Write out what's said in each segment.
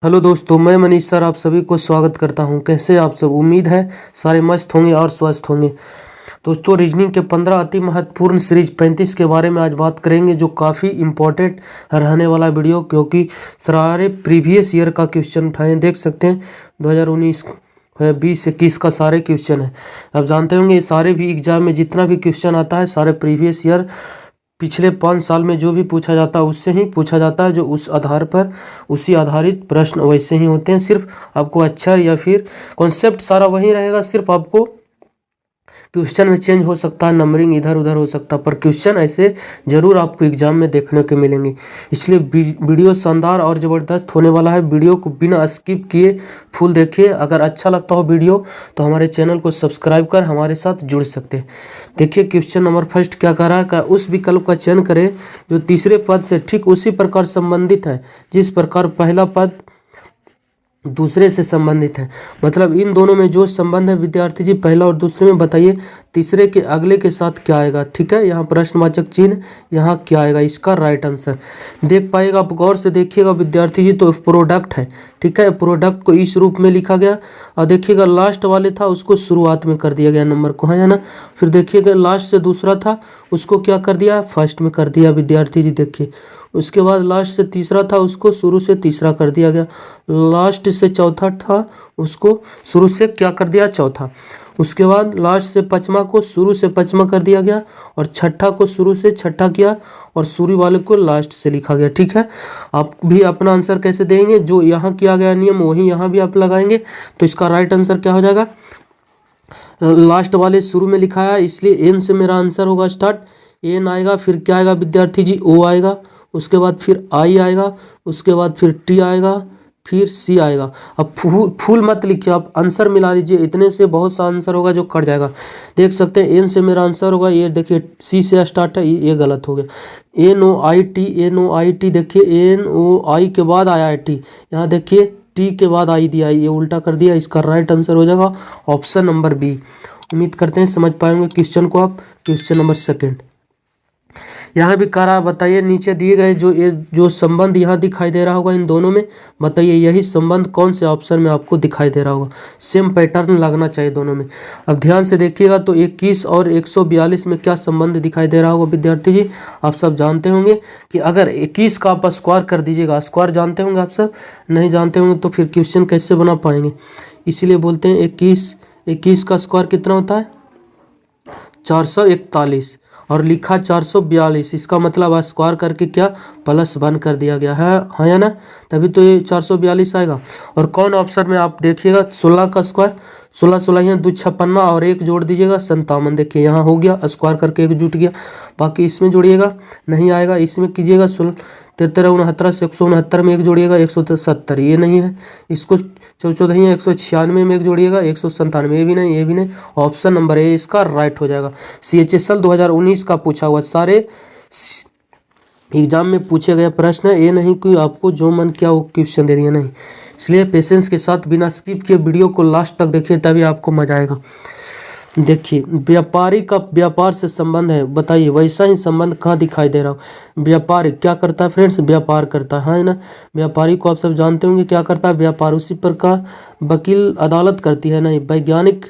Hello दोस्तों, मैं Manish sir आप सभी को स्वागत करता हूं। कैसे आप सब? उम्मीद है सारे मस्त होंगे और स्वस्थ होंगे। दोस्तों, रीजनिंग के 15 अति महत्वपूर्ण सीरीज 35 के बारे में आज बात करेंगे, जो काफ़ी इम्पोर्टेंट रहने वाला वीडियो, क्योंकि सारे प्रीवियस ईयर का क्वेश्चन उठाए देख सकते हैं। 2019 20 21 का सारे क्वेश्चन है। अब जानते होंगे सारे भी एग्जाम में जितना भी क्वेश्चन आता है सारे प्रीवियस ईयर पिछले 5 साल में जो भी पूछा जाता है उससे ही पूछा जाता है, जो उस आधार पर उसी आधारित प्रश्न वैसे ही होते हैं। सिर्फ आपको अक्षर या फिर कॉन्सेप्ट सारा वही रहेगा, सिर्फ आपको क्वेश्चन में चेंज हो सकता है, नंबरिंग इधर उधर हो सकता है, पर क्वेश्चन ऐसे जरूर आपको एग्जाम में देखने को मिलेंगे। इसलिए वीडियो शानदार और ज़बरदस्त होने वाला है। वीडियो को बिना स्किप किए फुल देखिए। अगर अच्छा लगता हो वीडियो तो हमारे चैनल को सब्सक्राइब कर हमारे साथ जुड़ सकते हैं। देखिए क्वेश्चन नंबर फर्स्ट क्या कह रहा है, उस विकल्प का चयन करें जो तीसरे पद से ठीक उसी प्रकार संबंधित है जिस प्रकार पहला पद दूसरे से संबंधित है। मतलब इन दोनों में जो संबंध है विद्यार्थी जी, पहला और दूसरे में बताइए तीसरे के अगले के साथ क्या आएगा। ठीक है, यहाँ प्रश्नवाचक चिन्ह, यहाँ क्या आएगा इसका राइट आंसर। देख पाएगा आप, गौर से देखिएगा विद्यार्थी जी, तो प्रोडक्ट है। ठीक है, प्रोडक्ट को इस रूप में लिखा गया और देखिएगा लास्ट वाले था उसको शुरुआत में कर दिया गया नंबर को, है ना। फिर देखिएगा लास्ट से दूसरा था उसको क्या कर दिया, फर्स्ट में कर दिया विद्यार्थी जी। देखिए उसके बाद लास्ट से तीसरा था उसको शुरू से तीसरा कर दिया गया। लास्ट से चौथा था उसको शुरू से क्या कर दिया, चौथा। उसके बाद लास्ट से पचमा को शुरू से पचमा कर दिया गया और छठा को शुरू से छठा किया और शुरू वाले को लास्ट से लिखा गया। ठीक है, आप भी अपना आंसर कैसे देंगे, जो यहाँ किया गया नियम वही यहाँ भी आप लगाएंगे। तो इसका राइट आंसर क्या हो जाएगा, लास्ट वाले शुरू में लिखा है इसलिए एन से मेरा आंसर होगा स्टार्ट। एन आएगा, फिर क्या आएगा विद्यार्थी जी, ओ आएगा, उसके बाद फिर आई आएगा, उसके बाद फिर टी आएगा, फिर सी आएगा। अब फूल मत लिखिए, आप आंसर मिला लीजिए, इतने से बहुत सा आंसर होगा जो कट जाएगा। देख सकते हैं एन से मेरा आंसर होगा, ये देखिए सी से स्टार्ट है, ये गलत हो गया। N O I T, N O I T, देखिए एन ओ आई के बाद आया है टी, यहाँ देखिए टी के बाद आई दिया, ये उल्टा कर दिया। इसका राइट आंसर हो जाएगा ऑप्शन नंबर बी। उम्मीद करते हैं समझ पाएंगे क्वेश्चन को आप। क्वेश्चन नंबर सेकेंड यहाँ भी करा, बताइए नीचे दिए गए जो संबंध यहाँ दिखाई दे रहा होगा इन दोनों में, बताइए यही संबंध कौन से ऑप्शन में आपको दिखाई दे रहा होगा। सेम पैटर्न लगना चाहिए दोनों में। अब ध्यान से देखिएगा तो 21 और 142 में क्या संबंध दिखाई दे रहा होगा विद्यार्थी जी। आप सब जानते होंगे कि अगर 21 का आप स्क्वायर कर दीजिएगा, स्क्वायर जानते होंगे आप सब, नहीं जानते होंगे तो फिर क्वेश्चन कैसे बना पाएंगे। इसीलिए बोलते हैं 21 का स्क्वायर कितना होता है, 441 और लिखा 442। इसका मतलब स्क्वायर करके क्या प्लस 1 कर दिया गया है या ना, तभी तो ये 442 आएगा। और कौन ऑप्शन में आप देखिएगा 16 का स्क्वायर, 16 16 यहाँ 2 56 और 1 जोड़ दीजिएगा 57। देखिए यहाँ हो गया, स्क्वायर करके 1 जुट गया। बाकी इसमें जोड़िएगा नहीं आएगा, इसमें कीजिएगा 16 73 69 से 169 में 1 जोड़िएगा 170, ये नहीं है। इसको 14 196 में 1 जोड़िएगा 197, ये भी नहीं, ये भी नहीं। ऑप्शन नंबर ए इसका राइट हो जाएगा। CHSL 2019 का पूछा हुआ, सारे एग्जाम में पूछे गए प्रश्न है, ये नहीं कि आपको जो मन किया वो क्वेश्चन दे दिया, नहीं। इसलिए पेशेंस के साथ बिना स्किप किए वीडियो को लास्ट तक देखिए, तभी आपको मजा आएगा। देखिए व्यापारी का व्यापार से संबंध है, बताइए वैसा ही संबंध कहाँ दिखाई दे रहा हो। व्यापारी क्या करता है फ्रेंड्स, व्यापार करता है ना। व्यापारी को आप सब जानते होंगे क्या करता है, व्यापार। उसी प्रकार वकील अदालत करती है, नहीं। वैज्ञानिक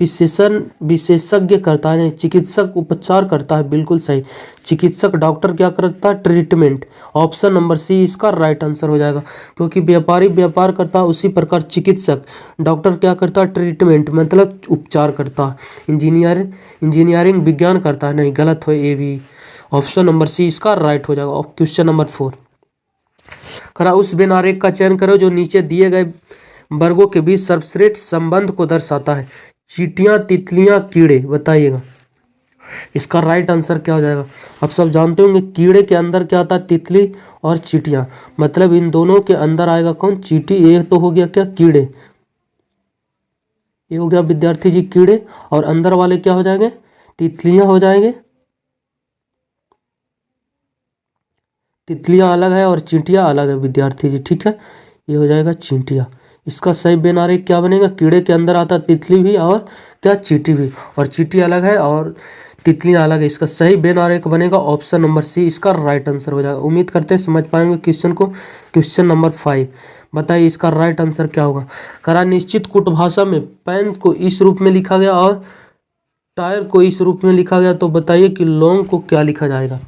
विशेषज्ञ करता है, नहीं। चिकित्सक उपचार करता है, बिल्कुल सही। चिकित्सक डॉक्टर क्या करता है, ट्रीटमेंट। ऑप्शन नंबर सी इसका राइट आंसर हो जाएगा, क्योंकि व्यापारी व्यापार करता है उसी प्रकार चिकित्सक डॉक्टर क्या करता है, ट्रीटमेंट मतलब उपचार करता है। इंजीनियरिंग विज्ञान करता है, नहीं, गलत हो ये भी। ऑप्शन नंबर सी इसका राइट हो जाएगा। क्वेश्चन नंबर 4 करा, उस बिन आरेख का चयन करो जो नीचे दिए गए वर्गों के बीच सर्वश्रेष्ठ संबंध को दर्शाता है। चींटियां, तितलियां, कीड़े, बताइएगा इसका राइट आंसर क्या हो जाएगा। आप सब जानते होंगे कीड़े के अंदर क्या आता है, तितली और चींटियां, मतलब इन दोनों के अंदर आएगा कौन, चींटी। ये तो हो गया क्या, कीड़े। ये हो गया विद्यार्थी जी कीड़े, और अंदर वाले क्या हो जाएंगे, तितलियां हो जाएंगे। तितलियां अलग है और चींटियां अलग है विद्यार्थी जी। ठीक है, ये हो जाएगा चींटियां। इसका सही बेन आरेख क्या बनेगा, कीड़े के अंदर आता तितली भी और क्या, चींटी भी, और चींटी अलग है और तितलियां अलग है। इसका सही बेन आरेख बनेगा ऑप्शन नंबर सी इसका राइट आंसर हो जाएगा। उम्मीद करते हैं समझ पाएंगे क्वेश्चन को। क्वेश्चन नंबर 5 बताइए इसका राइट आंसर क्या होगा। करा निश्चित कूट भाषा में पैन को इस रूप में लिखा गया और टायर को इस रूप में लिखा गया, तो बताइए कि लॉन्ग को क्या लिखा जाएगा।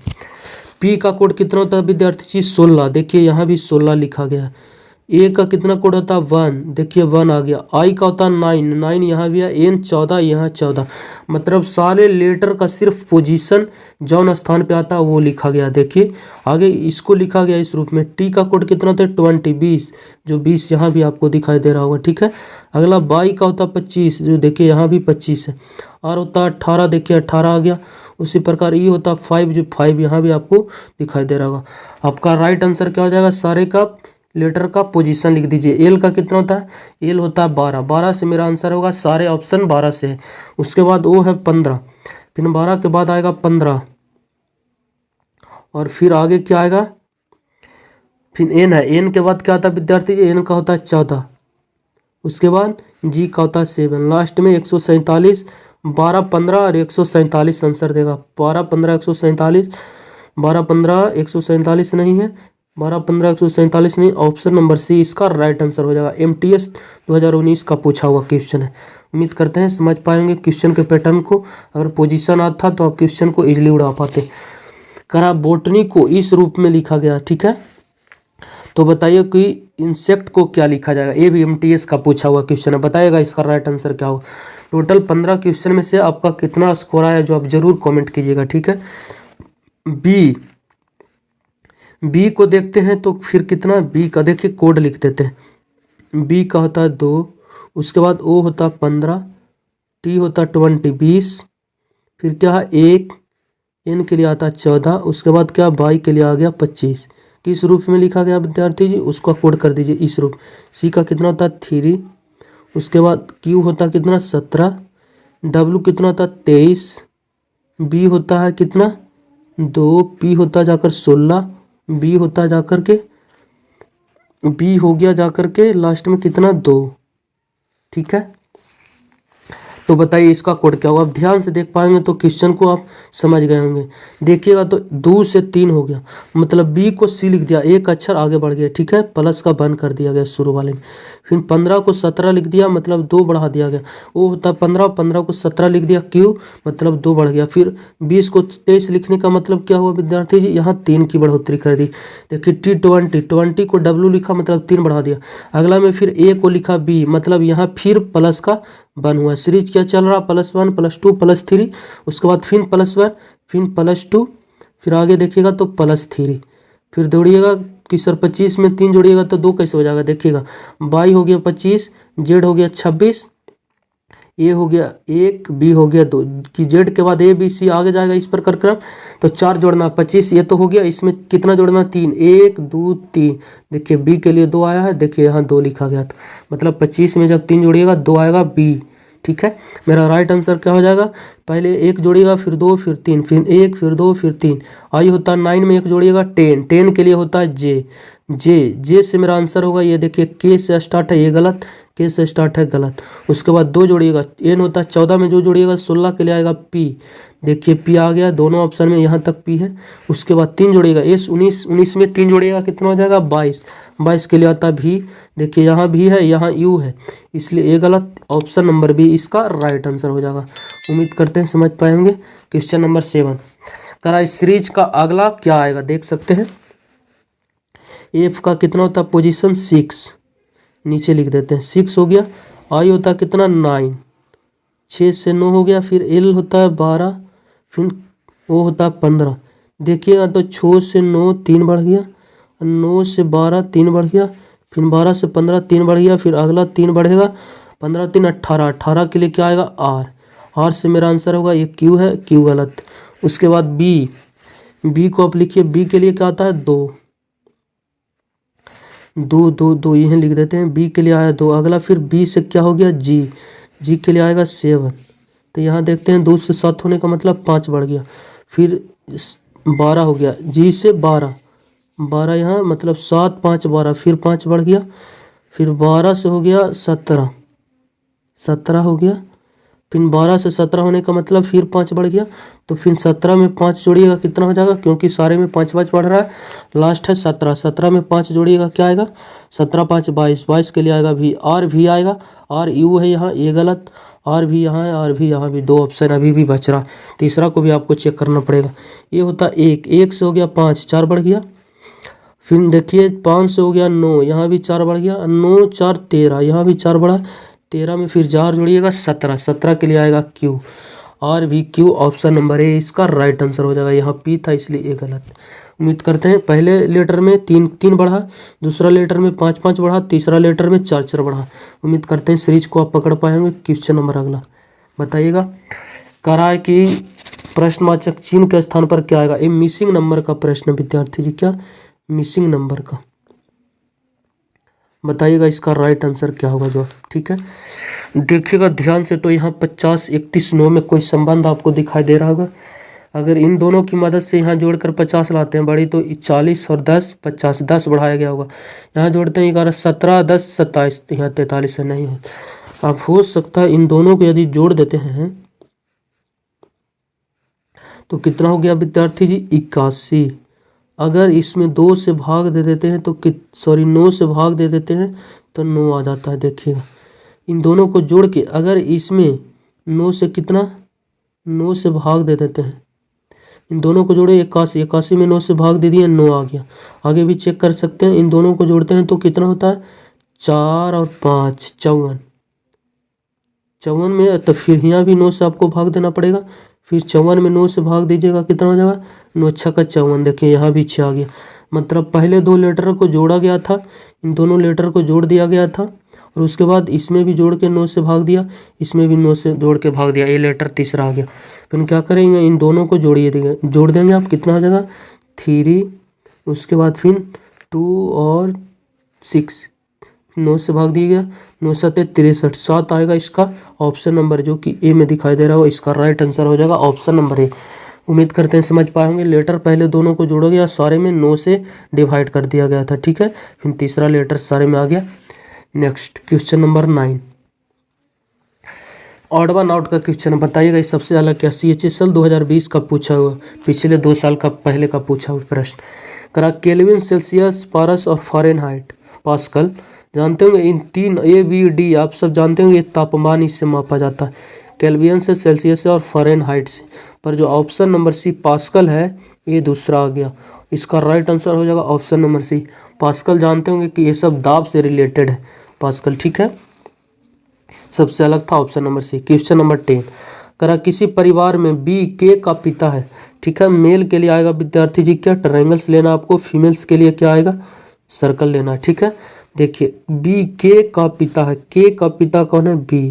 पी का कोड कितना होता है विद्यार्थी जी 16। देखिए यहाँ भी 16 लिखा गया है। ए का कितना कोड होता है 1। देखिए 1 आ गया। आई का होता है 9 यहाँ भी है। एन 14 यहाँ 14। मतलब सारे लेटर का सिर्फ पोजीशन जौन स्थान पे आता है वो लिखा गया। देखिए आगे इसको लिखा गया इस रूप में। टी का कोड कितना होता है 20 जो 20 यहाँ भी आपको दिखाई दे रहा होगा। ठीक है। अगला बाई का होता है 25 जो देखिए यहाँ भी 25 है। आर होता है 18 देखिए 18 आ गया। उसी प्रकार ई होता है 5 जो 5 यहाँ भी आपको दिखाई दे रहा होगा। आपका राइट आंसर क्या हो जाएगा। सारे का लेटर का पोजीशन लिख दीजिए। एल का कितना होता है एल होता है 12 से मेरा आंसर होगा। सारे ऑप्शन 12 से है। उसके बाद ओ है 15, फिर 12 के बाद आएगा 15 और फिर आगे क्या आएगा फिर एन है। एन के बाद क्या आता है विद्यार्थी एन का होता है 14। उसके बाद जी का होता है 7। लास्ट में 147 12 15 और 147 आंसर देगा। 12 15 147 12 15 147 नहीं है। 12 15 147 नहीं। ऑप्शन नंबर सी इसका राइट आंसर हो जाएगा। MTS 2019 का पूछा हुआ क्वेश्चन है। उम्मीद करते हैं समझ पाएंगे क्वेश्चन के पैटर्न को। अगर पोजीशन आता था तो आप क्वेश्चन को इजीली उड़ा पाते। करा बोटनी को इस रूप में लिखा गया। ठीक है। तो बताइए कि इंसेक्ट को क्या लिखा जाएगा। ये भी MTS का पूछा हुआ क्वेश्चन है। बताइएगा इसका राइट आंसर क्या होगा। टोटल 15 क्वेश्चन में से आपका कितना स्कोर आया जो आप जरूर कमेंट कीजिएगा। ठीक है। बी को देखते हैं तो फिर कितना बी का देखिए कोड लिख देते हैं। बी का होता है 2। उसके बाद ओ होता है 15, टी होता है 20 फिर क्या है 1, एन के लिए आता है 14। उसके बाद क्या बाई के लिए आ गया 25। किस रूप में लिखा गया विद्यार्थी जी उसका कोड कर दीजिए इस रूप। सी का कितना होता है 3। उसके बाद क्यू होता है कितना 17, डब्ल्यू कितना होता है 23, बी होता है कितना 2, पी होता है जाकर 16, बी होता है जाकर के बी हो गया जाकर के लास्ट में कितना 2। ठीक है। तो बताइए इसका कोड क्या होगा। आप ध्यान से देख पाएंगे तो क्वेश्चन को आप समझ गए होंगे। देखिएगा तो 2 से 3 हो गया मतलब बी को सी लिख दिया, एक अक्षर आगे बढ़ गया। ठीक है। प्लस का बंद कर दिया गया शुरू वाले में। फिर 15 को 17 लिख दिया मतलब 2 बढ़ा दिया गया। वो होता है 15, 15 को 17 लिख दिया क्यू मतलब 2 बढ़ गया। फिर 20 को 23 लिखने का मतलब क्या हुआ विद्यार्थी जी यहाँ 3 की बढ़ोतरी कर दी। देखिए T20 को डब्ल्यू लिखा मतलब 3 बढ़ा दिया। अगला में फिर ए को लिखा बी मतलब यहाँ फिर प्लस का बन हुआ। सीरीज क्या चल रहा +1 +2 +3। उसके बाद फिर +1 फिर +2 फिर आगे देखिएगा तो +3 फिर जोड़िएगा कि सर 25 में 3 जोड़िएगा तो 2 कैसे हो जाएगा। देखिएगा बाई हो गया 25, जेड हो गया 26, ए हो गया 1, बी हो गया 2 कि जेड के बाद ए बी सी आगे जाएगा इस प्रकार क्रम। तो 4 जोड़ना 25 ये तो हो गया। इसमें कितना जोड़ना 3 1 2 3। देखिए बी के लिए 2 आया है। देखिए यहाँ 2 लिखा गया था मतलब 25 में जब 3 जोड़िएगा 2 आएगा बी। ठीक है। मेरा राइट आंसर क्या हो जाएगा। पहले 1 जोड़िएगा फिर 2 फिर 3 फिर 1 फिर 2 फिर 3। आई होता है 9 में 1 जोड़िएगा 10, 10 के लिए होता है जे से मेरा आंसर होगा। ये देखिए के से स्टार्ट है ये गलत, के से स्टार्ट है गलत। उसके बाद 2 जोड़िएगा एन होता है 14 में जो जोड़िएगा 16 के लिए आएगा पी। देखिए पी आ गया दोनों ऑप्शन में यहाँ तक पी है। उसके बाद 3 जोड़िएगा एस 19 में 3 जोड़िएगा कितना हो जाएगा 22 के लिए आता है भी। देखिए यहाँ भी है यहाँ यू है इसलिए ये गलत। ऑप्शन नंबर बी इसका राइट आंसर हो जाएगा। उम्मीद करते हैं समझ पाएंगे। क्वेश्चन नंबर 7 करा इस सीरीज का अगला क्या आएगा देख सकते हैं। एफ का कितना होता है पोजीशन 6 नीचे लिख देते हैं 6 हो गया। आई होता है कितना 9, 6 से 9 हो गया। फिर एल होता है 12 फिर ओ होता है 15। देखिएगा तो 6 से 9 3 बढ़ गया, 9 से 12 3 बढ़ गया, फिर 12 से 15 3 बढ़ गया, फिर अगला 3 बढ़ेगा 15 3 18। 18 के लिए क्या आएगा आर से मेरा आंसर होगा ये क्यू है, क्यू गलत। उसके बाद बी को आप लिखिए। बी के लिए क्या आता है 2 यहीं लिख देते हैं। बी के लिए आया 2। अगला फिर बी से क्या हो गया जी के लिए आएगा 7। तो यहाँ देखते हैं 2 से 7 होने का मतलब 5 बढ़ गया। फिर 12 हो गया जी से 12 यहाँ मतलब 7 5 12 फिर 5 बढ़ गया। फिर 12 से हो गया 17 हो गया। फिर 12 से 17 होने का मतलब फिर 5 बढ़ गया, तो फिर 17 में 5 जोड़िएगा कितना हो जाएगा, क्योंकि सारे में 5 बढ़ रहा है। लास्ट है 17, 17 में 5 जोड़िएगा क्या आएगा, 17 5 22, 22 के लिए आएगा भी, और भी आएगा, और यू है यहाँ, ये गलत, और भी यहाँ है, और भी यहाँ भी, 2 ऑप्शन अभी भी बच रहा। तीसरा को भी आपको चेक करना पड़ेगा। ये होता 1, 1 से हो गया 5, 4 बढ़ गया। फिर देखिए 5 से हो गया 9, यहाँ भी 4 बढ़ गया, 9 4 13, यहाँ भी 4 बढ़ा, 13 में फिर 4 जोड़िएगा 17, 17 के लिए आएगा क्यू, और भी क्यू ऑप्शन नंबर ए इसका राइट आंसर हो जाएगा। यहाँ पी था इसलिए ए गलत। उम्मीद करते हैं पहले लेटर में 3 3 बढ़ा, दूसरा लेटर में 5 5 बढ़ा, तीसरा लेटर में 4 4 बढ़ा। उम्मीद करते हैं सीरीज को आप पकड़ पाए होंगे। क्वेश्चन नंबर अगला बताइएगा, कह रहा है कि प्रश्नवाचक चिन्ह के स्थान पर क्या आएगा। ये मिसिंग नंबर का प्रश्न विद्यार्थी जी, क्या मिसिंग नंबर का, बताइएगा इसका राइट आंसर क्या होगा जो, ठीक है। देखिएगा ध्यान से, तो यहाँ 50 31 9 में कोई संबंध आपको दिखाई दे रहा होगा। अगर इन दोनों की मदद से यहाँ जोड़कर 50 लाते हैं बड़ी, तो 40 और 10 50, 10 बढ़ाया गया होगा। यहाँ जोड़ते हैं 11 17 10 27, यहाँ 43 से नहीं हो। अब हो सकता है इन दोनों को यदि जोड़ देते हैं तो कितना हो गया विद्यार्थी जी, 81। अगर इसमें 2 से भाग दे देते हैं तो 9 से भाग दे देते हैं तो 9 आ जाता है। देखिएगा इन दोनों को जोड़ के अगर इसमें 9 से कितना, 9 से भाग दे देते हैं, इन दोनों को जोड़े 81, 81 में 9 से भाग दे दिए, 9 आ गया। आगे भी चेक कर सकते हैं, इन दोनों को जोड़ते हैं तो कितना होता है, 4 और 5 54, 54 में तो फिर यहाँ भी 9 से आपको भाग देना पड़ेगा, फिर 54 में 9 से भाग दीजिएगा कितना हो जाएगा, 9 6 का 54। देखिए यहाँ भी 6 आ गया। मतलब पहले 2 लेटर को जोड़ा गया था, इन दोनों लेटर को जोड़ दिया गया था, और उसके बाद इसमें भी जोड़ के 9 से भाग दिया, इसमें भी 9 से जोड़ के भाग दिया, ये लेटर तीसरा आ गया। फिर क्या करेंगे, इन दोनों को जोड़ देंगे आप, कितना हो जाएगा 3, उसके बाद फिर 2 और 6, 9 से भाग दिया गया, 9 7 63, 7 आएगा इसका ऑप्शन नंबर जो कि ए में दिखाई दे रहा हो, इसका राइट आंसर हो जाएगा ऑप्शन नंबर ए। उम्मीद करते हैं समझ पाए होंगे। लेटर पहले दोनों को जोड़ा गया, सारे में 9 से डिवाइड कर दिया गया था, ठीक है। फिर तीसरा लेटर सारे में आ गया। Next question number 9, odd one out का क्वेश्चन बताइएगा। इस सबसे अलग क्या, CHSL 2020 का पूछा हुआ, पिछले 2 साल का पहले का पूछा हुआ प्रश्न। करा केल्विन, सेल्सियस, पारस और फ़ारेनहाइट, पास्कल जानते होंगे। इन 3 ABD आप सब जानते होंगे, ये तापमान इससे मापा जाता है, केल्विन से, सेल्सियस से और फ़ारेनहाइट से। पर जो ऑप्शन नंबर सी पास्कल है ये दूसरा आ गया, इसका राइट आंसर हो जाएगा ऑप्शन नंबर सी। पास्कल जानते होंगे कि ये सब दाब से रिलेटेड है पास्कल, ठीक है। सबसे अलग था option number C. Question number 10, करा किसी परिवार में BK का पिता है, ठीक है। मेल के लिए आएगा विद्यार्थी जी क्या, ट्रायंगल्स लेना आपको, फीमेल्स के लिए क्या आएगा, सर्कल लेना, ठीक है। देखिए BK का पिता है, K का पिता कौन है, B,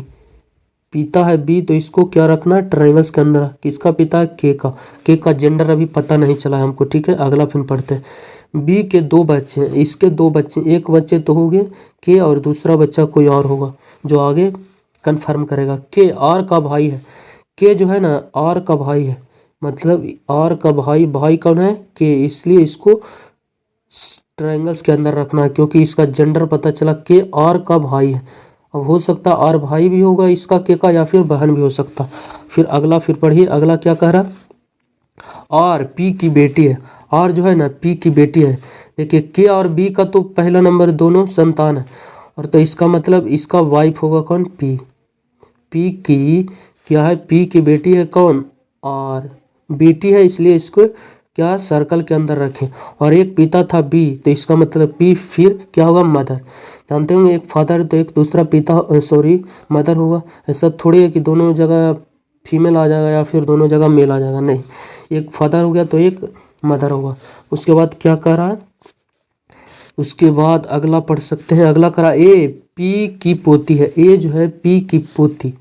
पिता है B, तो इसको क्या रखना है, ट्रायंगल्स के अंदर। किसका पिता है, K का जेंडर अभी पता नहीं चला है हमको, ठीक है। अगला फिर पढ़ते हैं। B के 2 बच्चे हैं, इसके 2 बच्चे, एक बच्चे तो हो गए K और दूसरा बच्चा कोई और होगा जो आगे कंफर्म करेगा। K R का भाई है, K जो है ना R का भाई है, मतलब R का भाई कौन है, K, इसलिए इसको ट्रायंगल्स के अंदर रखना है क्योंकि इसका जेंडर पता चला K R का भाई है। अब हो सकता है R भाई भी होगा इसका K का, या फिर बहन भी हो सकता। फिर अगला फिर पढ़िए, अगला क्या कह रहा, R P की बेटी है, R जो है ना P की बेटी है। देखिए K और B का तो पहला नंबर दोनों संतान है, और तो इसका मतलब इसका वाइफ होगा कौन, P की क्या है, P की बेटी है कौन, R, बेटी है इसलिए इसको क्या सर्कल के अंदर रखें। और एक पिता था B, तो इसका मतलब P फिर क्या होगा, मदर। जानते होंगे एक फादर तो एक दूसरा पिता मदर होगा। ऐसा थोड़ी है कि दोनों जगह फीमेल आ जाएगा या फिर दोनों जगह मेल आ जाएगा, नहीं, एक फादर हो गया तो एक मदर होगा। उसके बाद क्या कह रहा है, उसके बाद अगला पढ़ सकते हैं। अगला करा A P की पोती है, A जो है P की पोती,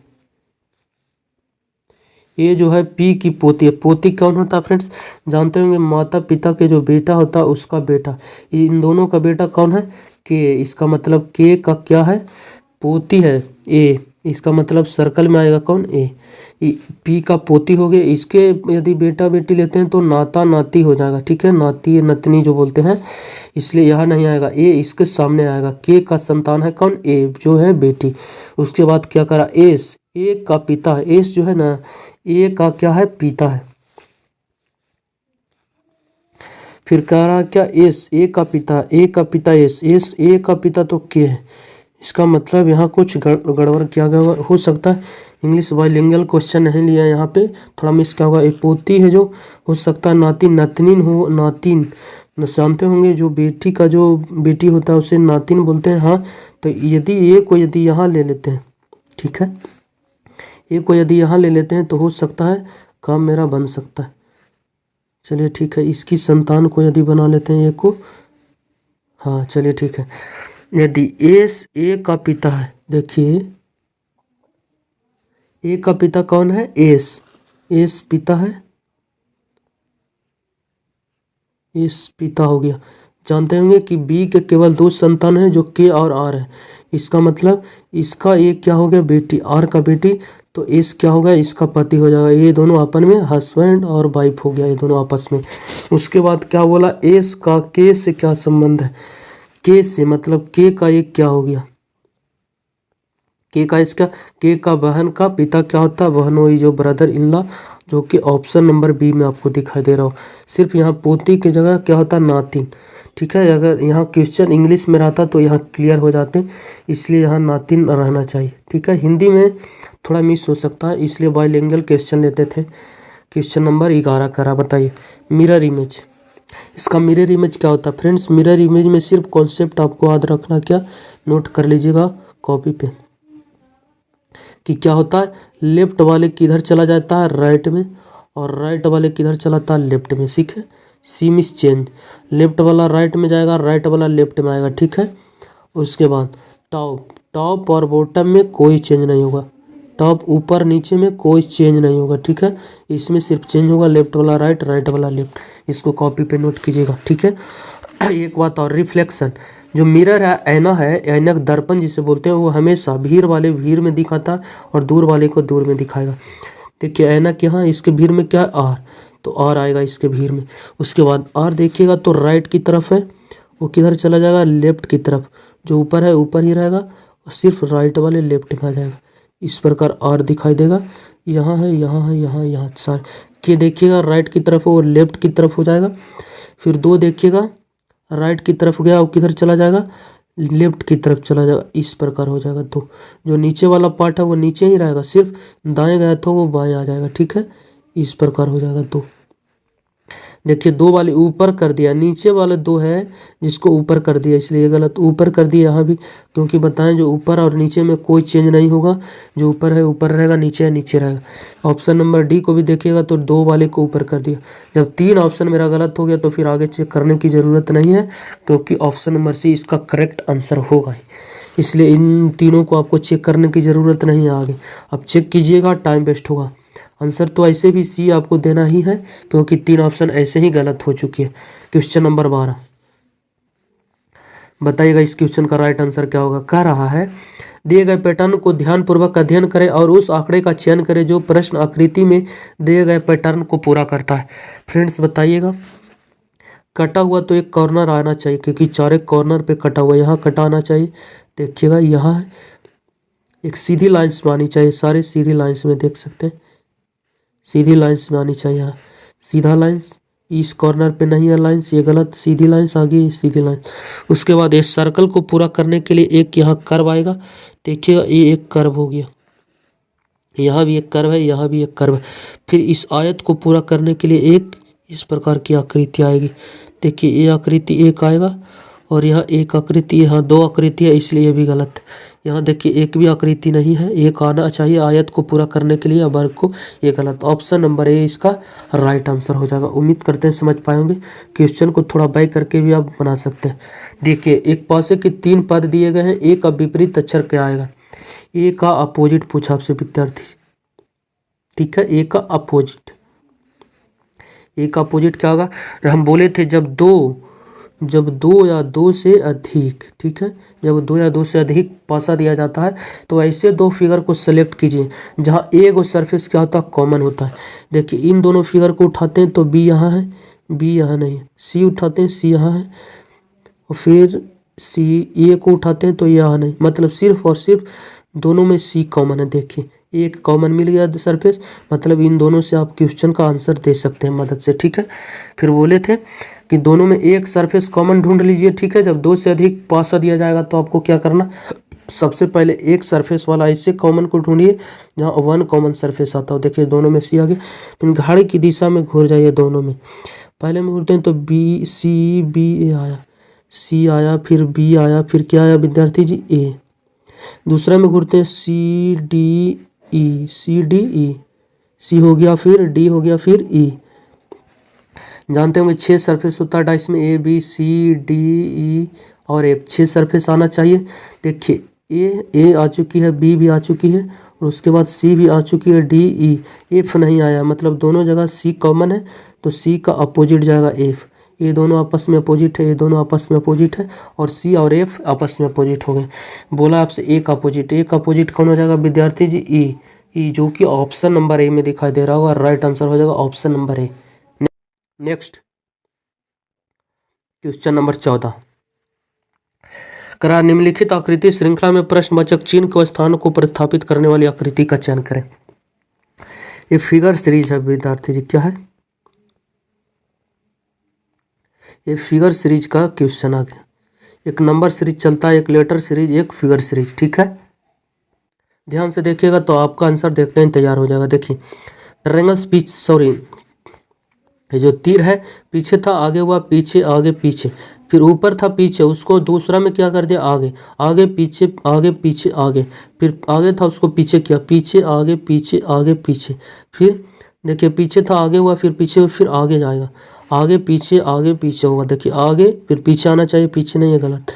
ये जो है P की पोती है। पोती कौन होता है फ्रेंड्स, जानते होंगे माता पिता के जो बेटा होता है उसका बेटा। इन दोनों का बेटा कौन है, K, इसका मतलब K का क्या है, पोती है A, इसका मतलब सर्कल में आएगा कौन, A। P का पोती हो गए, इसके यदि बेटा बेटी लेते हैं तो नाता नाती हो जाएगा, ठीक है, नाती नतनी जो बोलते हैं, इसलिए यहाँ नहीं आएगा A, इसके सामने आएगा। K का संतान है कौन, A जो है बेटी। उसके बाद क्या करा, ए का पिता है, एस जो है ना ए का क्या है, पिता है। फिर कह रहा क्या, एस ए का पिता, ए का पिता एस, एस ए का पिता तो के है। इसका मतलब यहाँ कुछ गड़बड़ किया गया हो सकता है, इंग्लिश बाइलिंगुअल क्वेश्चन नहीं लिया यहाँ पे, थोड़ा मिस क्या होगा। एक पोती है जो हो सकता है नातिन, नातनीन हो, नातिन जानते होंगे, जो बेटी का जो बेटी होता है उसे नातिन बोलते हैं। हाँ, तो यदि ए को यदि यहाँ ले लेते हैं, ठीक है, ए को यदि यहाँ ले लेते हैं तो हो सकता है काम मेरा बन सकता है। चलिए ठीक है, इसकी संतान को यदि बना लेते हैं ए को, हाँ चलिए ठीक है। यदि एस ए का पिता है, देखिए ए का पिता कौन है, एस, एस पिता है, एस पिता हो गया। जानते होंगे कि बी के केवल 2 संतान हैं जो के और आर है। इसका मतलब इसका एक क्या हो गया, बेटी, आर का बेटी, तो एस क्या होगा, इसका पति हो जाएगा। ये दोनों आपस में हस्बैंड और वाइफ हो गया, ये दोनों आपस में। उसके बाद क्या बोला, एस का के से क्या संबंध है, के से मतलब के का एक क्या हो गया, के का इसका, के का बहन का पिता क्या होता है, बहनोई, जो ब्रदर इन लॉ, जो कि ऑप्शन नंबर बी में आपको दिखाई दे रहा हो। सिर्फ यहाँ पोती की जगह क्या होता है, नातिन, ठीक है। अगर यहाँ क्वेश्चन इंग्लिश में रहता तो यहाँ क्लियर हो जाते, इसलिए यहाँ नातिन रहना चाहिए, ठीक है। हिंदी में थोड़ा मिस हो सकता है, इसलिए बाइलिंगुअल क्वेश्चन लेते थे। क्वेश्चन नंबर 11 करा, बताइए मिरर इमेज। इसका मिरर इमेज क्या होता है फ्रेंड्स, मिरर इमेज में सिर्फ कॉन्सेप्ट आपको याद रखना, क्या नोट कर लीजिएगा कॉपी पे, कि क्या होता है, लेफ्ट वाले किधर चला जाता है, राइट में, और राइट वाले किधर चलाता है, लेफ्ट में, ठीक है। सीम इज चेंज, लेफ्ट वाला राइट में जाएगा, राइट वाला लेफ्ट में आएगा, ठीक है। उसके बाद टॉप, टॉप और बॉटम में कोई चेंज नहीं होगा, टॉप ऊपर नीचे में कोई चेंज नहीं होगा, ठीक है। इसमें सिर्फ चेंज होगा लेफ्ट वाला राइट, राइट वाला लेफ्ट। इसको कॉपी पे नोट कीजिएगा, ठीक है। एक बात और, रिफ्लेक्शन, जो मिरर है, ऐना है, ऐनक दर्पण जिसे बोलते हैं, वो हमेशा भीड़ वाले भीड़ में दिखाता है और दूर वाले को दूर में दिखाएगा। देखिए ऐनक यहाँ, इसके भीड़ में क्या है, आर, तो आर आएगा इसके भीड़ में। उसके बाद आर देखिएगा तो राइट की तरफ है, वो किधर चला जाएगा, लेफ्ट की तरफ, जो ऊपर है ऊपर ही रहेगा और सिर्फ राइट वाले लेफ्ट में आ जाएगा। इस प्रकार आर दिखाई देगा, यहाँ है, यहाँ है, यहाँ, यहाँ सारे के देखिएगा राइट की तरफ है, वो लेफ्ट की तरफ हो जाएगा। फिर 2 देखिएगा राइट की तरफ गया, वो किधर चला जाएगा, लेफ्ट की तरफ चला जाएगा, इस प्रकार हो जाएगा। तो जो नीचे वाला पार्ट है वो नीचे ही रहेगा, सिर्फ दाएं गया तो वो बाएं आ जाएगा, ठीक है। इस प्रकार हो जाएगा। तो देखिए 2 वाले ऊपर कर दिया, नीचे वाले 2 है जिसको ऊपर कर दिया, इसलिए गलत, ऊपर कर दिया यहाँ भी, क्योंकि बताएं जो ऊपर और नीचे में कोई चेंज नहीं होगा, जो ऊपर है ऊपर रहेगा, नीचे है नीचे रहेगा। ऑप्शन नंबर डी को भी देखिएगा तो 2 वाले को ऊपर कर दिया। जब 3 ऑप्शन मेरा गलत हो गया तो फिर आगे चेक करने की ज़रूरत नहीं है, क्योंकि ऑप्शन नंबर सी इसका करेक्ट आंसर होगा, इसलिए इन तीनों को आपको चेक करने की ज़रूरत नहीं है आगे। अब चेक कीजिएगा, टाइम वेस्ट होगा। आंसर तो ऐसे भी सी आपको देना ही है, क्योंकि 3 ऑप्शन ऐसे ही गलत हो चुके हैं। क्वेश्चन नंबर 12, बताइएगा इस क्वेश्चन का राइट आंसर क्या होगा। कह रहा है, दिए गए पैटर्न को ध्यानपूर्वक अध्ययन करें और उस आंकड़े का चयन करें जो प्रश्न आकृति में दिए गए पैटर्न को पूरा करता है। फ्रेंड्स बताइएगा, कटा हुआ तो एक कॉर्नर आना चाहिए, क्योंकि 4 एक कॉर्नर पे कटा हुआ, यहाँ कटा आना चाहिए। देखिएगा यहाँ है, एक सीधी लाइन्स में आनी चाहिए, सारे सीधी लाइन्स में देख सकते हैं, सीधी लाइन्स में आनी चाहिए। यहाँ सीधा लाइन्स, इस कॉर्नर पे नहीं है लाइन्स, ये गलत, सीधी लाइन्स आ गई, सीधी लाइन। उसके बाद इस सर्कल को पूरा करने के लिए एक यहाँ कर्व आएगा, देखिएगा ये एक कर्व हो गया, यहाँ भी एक कर्व है, यहाँ भी एक कर्व है। फिर इस आयत को पूरा करने के लिए एक इस प्रकार की आकृति आएगी, देखिए ये आकृति एक आएगा और यहाँ एक आकृति, यहाँ 2 आकृति है, इसलिए ये भी गलत है। यहाँ देखिए एक भी आकृति नहीं है, एक आना चाहिए आयत को पूरा करने के लिए, वर्ग को, ये गलत। ऑप्शन नंबर ए इसका राइट आंसर हो जाएगा। उम्मीद करते हैं समझ पाए होंगे। क्वेश्चन को थोड़ा बैक करके भी आप बना सकते हैं। देखिए एक पासे के 3 पद दिए गए हैं, ए का विपरीत अक्षर क्या आएगा, ए का अपोजिट पूछा आपसे विद्यार्थी, ठीक है। ए का अपोजिट, ए का अपोजिट क्या होगा, हम बोले थे जब दो या 2 से अधिक, ठीक है, जब 2 या 2 से अधिक पासा दिया जाता है तो ऐसे 2 फिगर को सेलेक्ट कीजिए जहां एक और सरफेस क्या होता है, कॉमन होता है। देखिए इन दोनों फिगर को उठाते हैं तो बी यहाँ है, बी यहाँ नहीं है, सी उठाते हैं, सी यहाँ है, और फिर सी ए को उठाते हैं तो यहाँ नहीं, मतलब सिर्फ और सिर्फ दोनों में सी कॉमन है। देखिए एक कॉमन मिल गया सरफेस, मतलब इन दोनों से आप क्वेश्चन का आंसर दे सकते हैं मदद से, ठीक है। फिर बोले थे कि दोनों में एक सरफेस कॉमन ढूंढ लीजिए, ठीक है। जब दो से अधिक पासा दिया जाएगा तो आपको क्या करना, सबसे पहले एक सरफेस वाला ऐसे कॉमन को ढूंढिए जहाँ वन कॉमन सरफेस आता हो। देखिए दोनों में सी आ गया, फिर घड़ी की दिशा में घूर जाइए दोनों में। पहले में घूरते हैं तो बी सी बी ए आया, सी आया, फिर बी आया, फिर क्या आया विद्यार्थी जी, ए। दूसरा में घूरते हैं C D E, C D E, सी हो गया, फिर डी हो गया, फिर ई। जानते होंगे 6 सरफेस होता है डाइस में, A B C D E और एफ, 6 सरफेस आना चाहिए। देखिए ए आ चुकी है, बी भी आ चुकी है, और उसके बाद सी भी आ चुकी है, डी ई, एफ नहीं आया, मतलब दोनों जगह सी कॉमन है तो सी का अपोजिट जाएगा एफ। ये दोनों आपस में अपोजिट है, ये दोनों आपस में अपोजिट है, और सी और एफ आपस में अपोजिट हो गए। बोला आपसे एक अपोजिट, एक अपोजिट कौन हो जाएगा विद्यार्थी जी, ई, जो कि ऑप्शन नंबर ए में दिखाई दे रहा होगा। राइट आंसर हो जाएगा option number A. Next question number 14, करा निम्नलिखित आकृति श्रृंखला में प्रश्नवाचक चिन्ह के स्थान को प्रतिस्थापित करने वाली आकृति का चयन करें। ये फिगर सीरीज है विद्यार्थी जी, क्या है, ये फिगर सीरीज का क्वेश्चन आ गया। एक नंबर सीरीज चलता है, एक लेटर सीरीज, एक फिगर सीरीज, ठीक है। ध्यान से देखिएगा तो आपका आंसर देखते हैं तैयार हो जाएगा। देखिए ट्रायंगल्स पीछे, सॉरी ये जो तीर है पीछे था, आगे हुआ पीछे, आगे पीछे, फिर ऊपर था पीछे, उसको दूसरा में क्या कर दिया, आगे, आगे पीछे, आगे पीछे, आगे, फिर आगे था उसको पीछे किया, पीछे आगे पीछे आगे पीछे, फिर देखिए पीछे था, आगे हुआ, फिर पीछे, फिर आगे जाएगा, आगे पीछे होगा। देखिए आगे फिर पीछे आना चाहिए, पीछे नहीं है, गलत,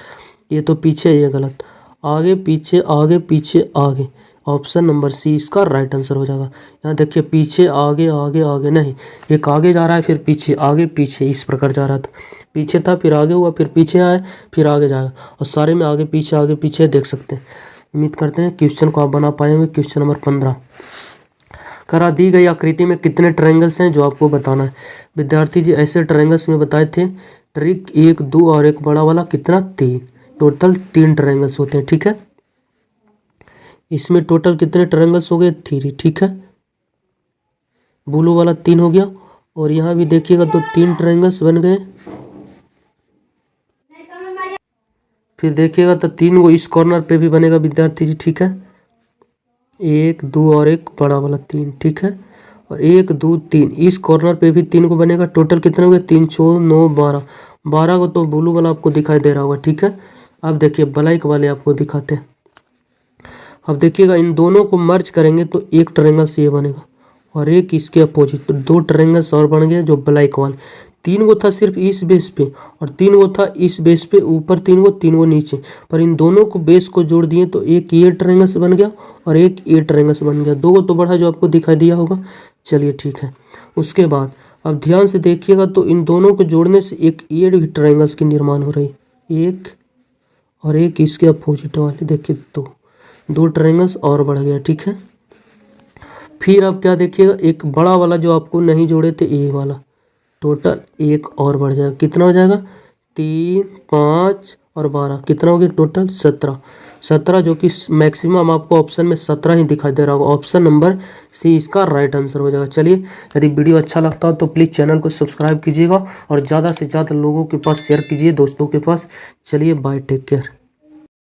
ये तो पीछे है, ये गलत, आगे पीछे आगे, ऑप्शन नंबर सी इसका राइट आंसर हो जाएगा। यहाँ देखिए पीछे आगे आगे आगे नहीं, एक आगे जा रहा है, फिर पीछे, आगे पीछे, इस प्रकार जा रहा था, पीछे था, फिर आगे हुआ, फिर पीछे आया, फिर आगे जाएगा, और सारे में आगे पीछे देख सकते हैं। उम्मीद करते हैं क्वेश्चन को आप बना पाएंगे। क्वेश्चन नंबर 15, करा दी गई आकृति में कितने ट्रायंगल्स हैं जो आपको बताना है। विद्यार्थी जी ऐसे ट्रायंगल्स में बताए थे, ट्रिक 1 2 और एक बड़ा वाला, कितना 3, टोटल 3 ट्रायंगल्स होते हैं, ठीक है। इसमें टोटल कितने ट्रायंगल्स हो गए, 3, ठीक है। ब्लू वाला 3 हो गया, और यहाँ भी देखिएगा तो 3 ट्रायंगल्स बन गए। फिर देखिएगा तो 3 को इस कॉर्नर पे भी बनेगा विद्यार्थी जी, ठीक है। 1 2 और एक बड़ा वाला 3, ठीक है। और 1 2 3 इस कॉर्नर पे भी 3 को बनेगा। टोटल कितने हो गए, 3 4 9 12, 12 को तो ब्लू वाला आपको दिखाई दे रहा होगा, ठीक है। अब देखिए ब्लैक वाले आपको दिखाते हैं। अब देखिएगा इन दोनों को मर्ज करेंगे तो एक ट्रायंगल्स ये बनेगा, और एक इसके अपोजिट, तो 2 ट्रायंगल्स और बन गए जो ब्लैक वाले। 3 को था सिर्फ इस बेस पे, और 3 को था इस बेस पे ऊपर, 3 को नीचे, पर इन दोनों को बेस को जोड़ दिए तो एक ये ट्रायंगल्स बन गया और एक ये ट्रायंगल्स बन गया। 2 को तो बढ़ा जो आपको दिखाई दिया होगा। चलिए ठीक है, उसके बाद अब ध्यान से देखिएगा तो इन दोनों को जोड़ने से एक ये भी ट्रायंगल्स की निर्माण हो रही, एक और एक इसके अपोजिट वाले, देखिए 2 ट्रायंगल्स और बढ़ गया, ठीक है। फिर अब क्या देखिएगा, एक बड़ा वाला जो आपको नहीं जोड़े थे, ए वाला, टोटल एक और बढ़ जाएगा, कितना हो जाएगा, 3 5 और 12, कितना हो गया टोटल 17, जो कि मैक्सिमम आपको ऑप्शन में 17 ही दिखाई दे रहा होगा। ऑप्शन नंबर सी इसका राइट आंसर हो जाएगा। चलिए यदि वीडियो अच्छा लगता हो तो प्लीज़ चैनल को सब्सक्राइब कीजिएगा और ज़्यादा से ज़्यादा लोगों के पास शेयर कीजिए, दोस्तों के पास। चलिए बाय, टेक केयर।